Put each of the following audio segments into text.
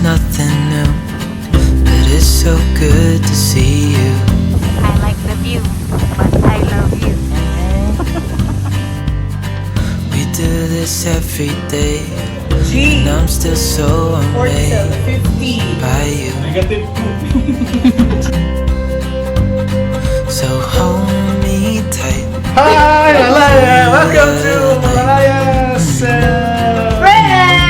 nothing new, but it's so good to see you. I like the view, but I love you. We do this every day, G. and I'm still so amazed 4750. by you. Negative 2. So hold me tight. Hi, Malaya! Welcome to Malaya's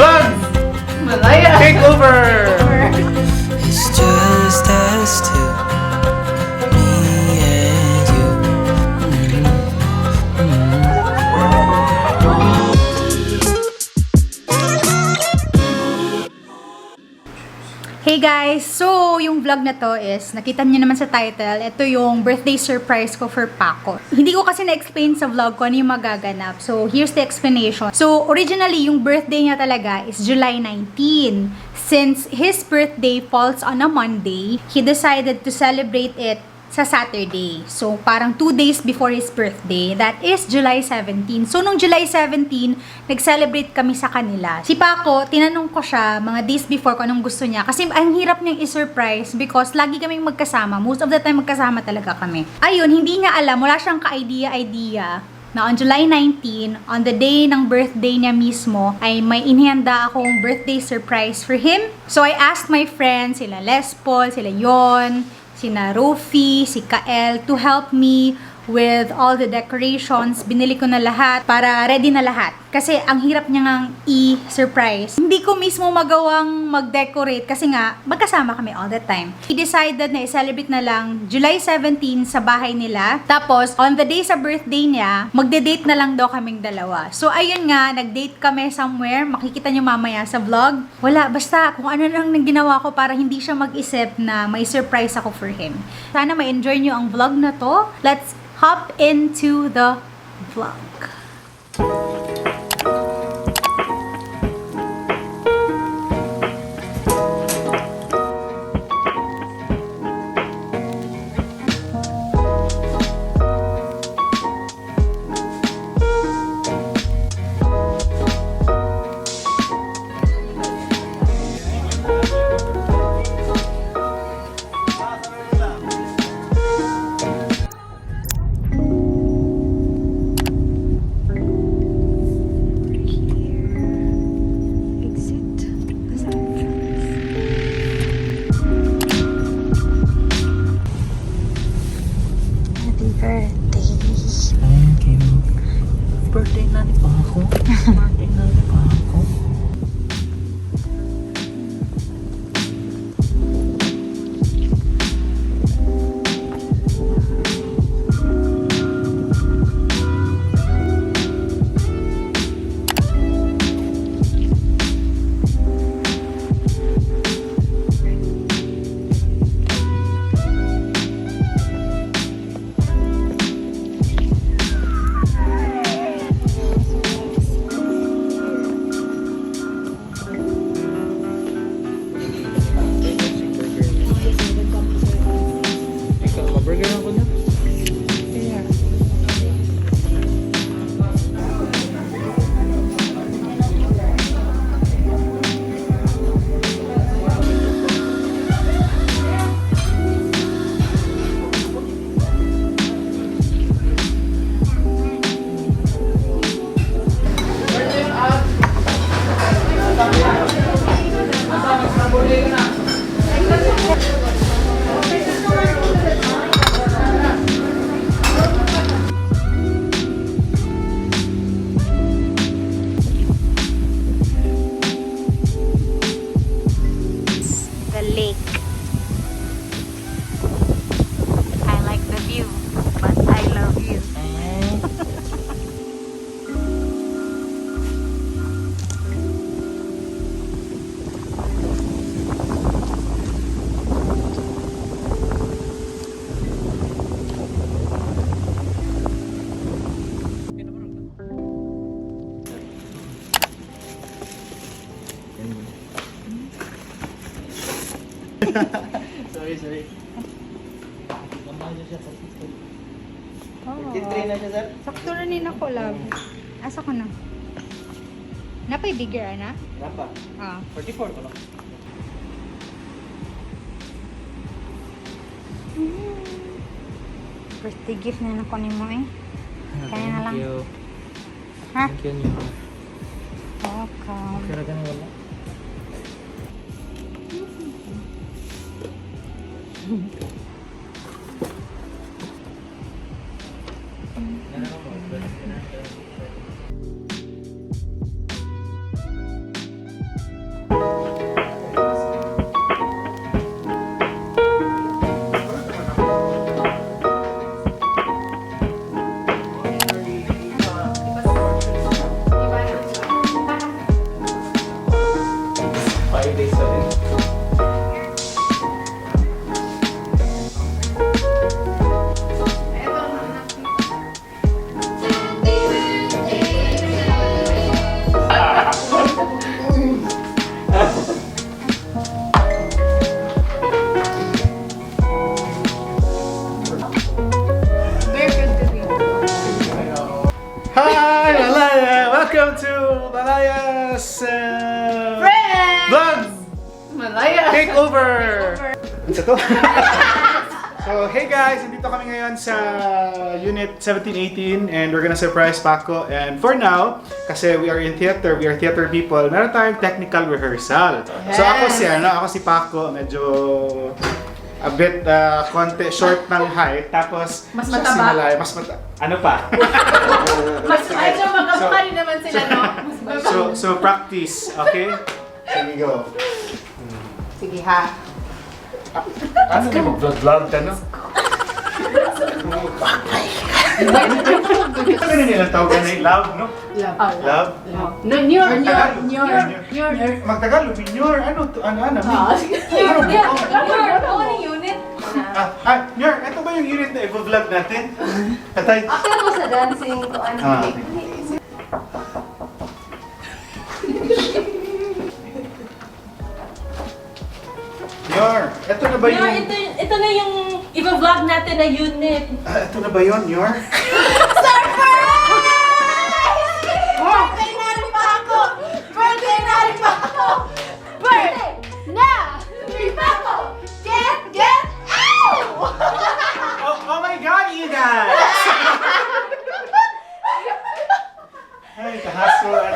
vlog! Malaya! Takeover! It's just us two, me and you. Hey guys! So, yung vlog na to is, nakita niyo naman sa title, ito yung birthday surprise ko for Paco. Hindi ko kasi na-explain sa vlog ko ano yung magaganap. So, here's the explanation. So, originally, yung birthday niya talaga is July 19. Since his birthday falls on a Monday, he decided to celebrate it sa Saturday. So, parang 2 days before his birthday. That is July 17. So, nung July 17, nag-celebrate kami sa kanila. Si Paco, tinanong ko siya mga days before kung anong gusto niya. Kasi ang hirap niyang i-surprise because lagi kaming magkasama. Most of the time, magkasama talaga kami. Ayun, hindi niya alam. Wala siyang ka-idea na on July 19, on the day ng birthday niya mismo, ay may inihanda akong birthday surprise for him. So, I asked my friends, sila Les Paul, sila Yon, sina Rofi, si Kael, to help me with all the decorations. Binili ko na lahat para ready na lahat. Kasi ang hirap niya ngang i-surprise. Hindi ko mismo magawang mag-decorate kasi nga magkasama kami all the time. He decided na i-celebrate na lang July 17 sa bahay nila. Tapos, on the day sa birthday niya, magde-date na lang daw kaming dalawa. So, ayun nga, nag-date kami somewhere. Makikita niyo mamaya sa vlog. Wala, basta kung ano lang nang ginawa ko para hindi siya mag-isip na may surprise ako for him. Sana ma-enjoy niyo ang vlog na to. Let's hop into the vlog. Thank you. Birthday na ni Paco. Birthday na ni Paco. Burger ako na. Lake. I like the view, but I love you. Sorry. Lamang siya sa system. Train na siya, sir? Sakto na rin ako, love. Asa ko na? Napay bigger, ana? Rapa. 44 ko lang. Birthday gift na nakunin mo eh. Kaya na lang. Thank you. Ha? Thank you, Nyor. Welcome. Pero ganun wala. Hi, Malaya! Welcome to Malaya's vlog! Malaya! Takeover! Ano to? So, hey guys! Nandito kami ngayon sa Unit 1718 and we're gonna surprise Paco. And for now, kasi we are in theater, we are theater people, meron tayong technical rehearsal. So ako si Paco, medyo a bit konti short ng height, tapos Mas siya mataba. si Malaya, mas ano pa? Mas medyo magkamukha rin naman sila, no? So practice, okay? Here we go. Sige ha. Ano na mag-vlog ka, no? Ito na nilang tawagan na yung love, no? Love? No, Magtagalog, Nyor. Ano to? Ano? Unit. Nyor, ito ba yung unit na i-vlog natin? Katay. Akala ko sa dancing ko ano. Nyor, ito na ba yung... Ito na yung i-vlog natin na unit. Ito na ba yun, Nyor? Birthday na rin pa ako! Birthday na rin pa ako! Birthday na rin pa ako! Get out! Oh my God, you guys! Ay, kahasuan.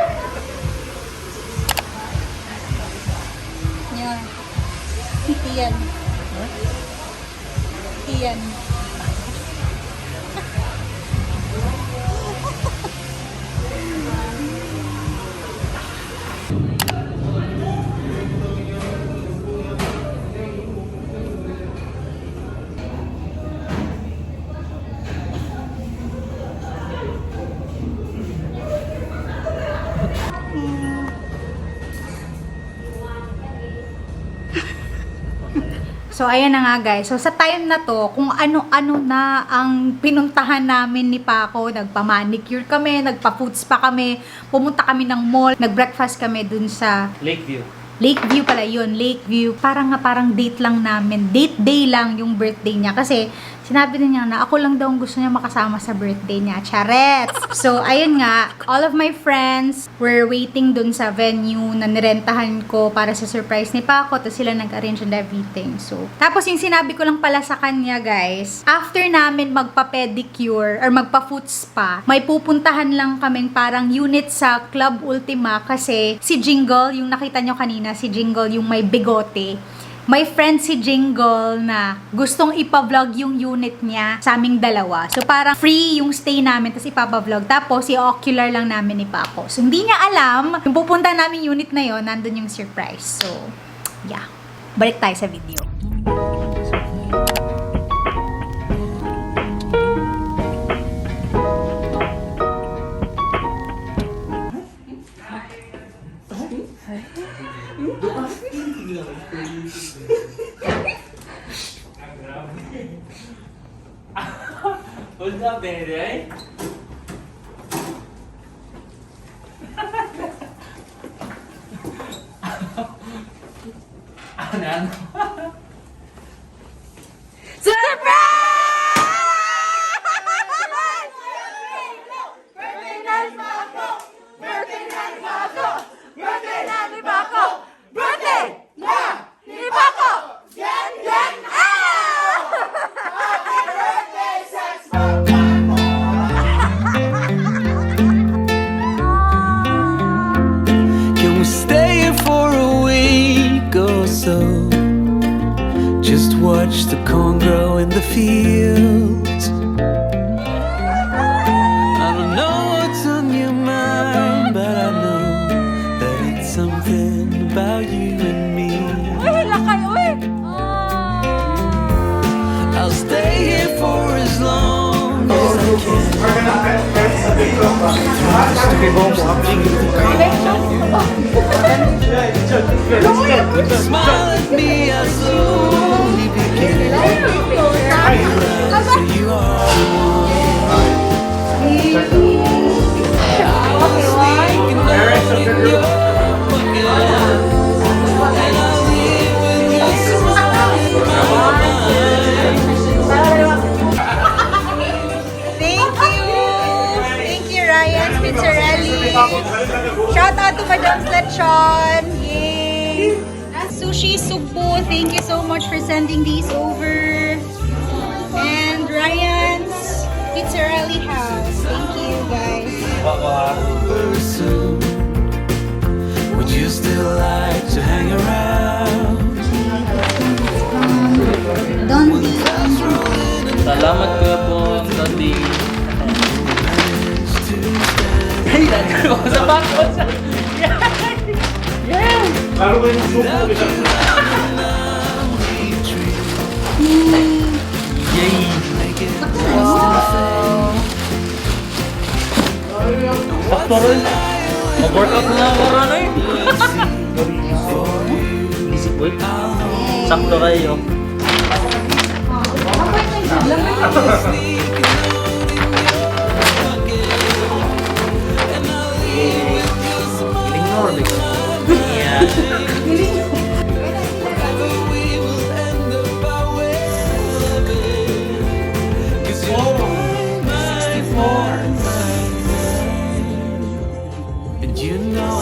Yan. Tiyan. Tiyan. So, ayan na nga guys. So, sa time na to, kung ano-ano na ang pinuntahan namin ni Paco, nagpa-manicure kami, nagpa-food spa kami, pumunta kami ng mall, nag-breakfast kami dun sa Lakeview. Lakeview pala yun, Lakeview. Parang date lang namin. Date day lang yung birthday niya. Kasi, sinabi niya na ako lang daw ang gusto niya makasama sa birthday niya. Charets! So, ayun nga, all of my friends were waiting dun sa venue na nirentahan ko para sa surprise ni Paco. Tapos sila nag-arrange and everything. So, tapos yung sinabi ko lang pala sa kanya, guys, after namin magpa-pedicure or magpa-foot spa, may pupuntahan lang kaming parang unit sa Club Ultima kasi si Jingle, yung nakita nyo kanina, si Jingle yung may bigote. May friend si Jingle na gustong ipa-vlog yung unit niya sa aming dalawa. So, parang free yung stay namin, tapos ipapa-vlog. Tapos, i-ocular lang namin ni Paco. So, hindi niya alam, yung pupunta namin unit na yon, nandun yung surprise. So, yeah. Balik tayo sa video. What's up, baby? Ano? stay here for a week or so. Just watch the corn grow in the fields. I don't know what's on your mind, but I know that it's something about you and me. I'll stay here for as long as I can. Smile at me, I slowly begin. So you are the one. I was sneaking out in your pocket, and I leave with your smile in my mind. Thank you, Ryan Spitzerelli. Shout out to Madam Lechon. Yay! Sushi Supu, thank you so much for sending these over. And Ryan's Pizzarelli House. Thank you, guys. Soon, would you still like to hang around? Dondi. Salamat kuya po, Dondi. Hey, nandito ko sa bako siya. Lalo ko yung suko. Yay! Sakto rin. Mag-workout na lang ako rin eh. Isip ko eh. Sakto kayo. Ignore me. Yeah. And you know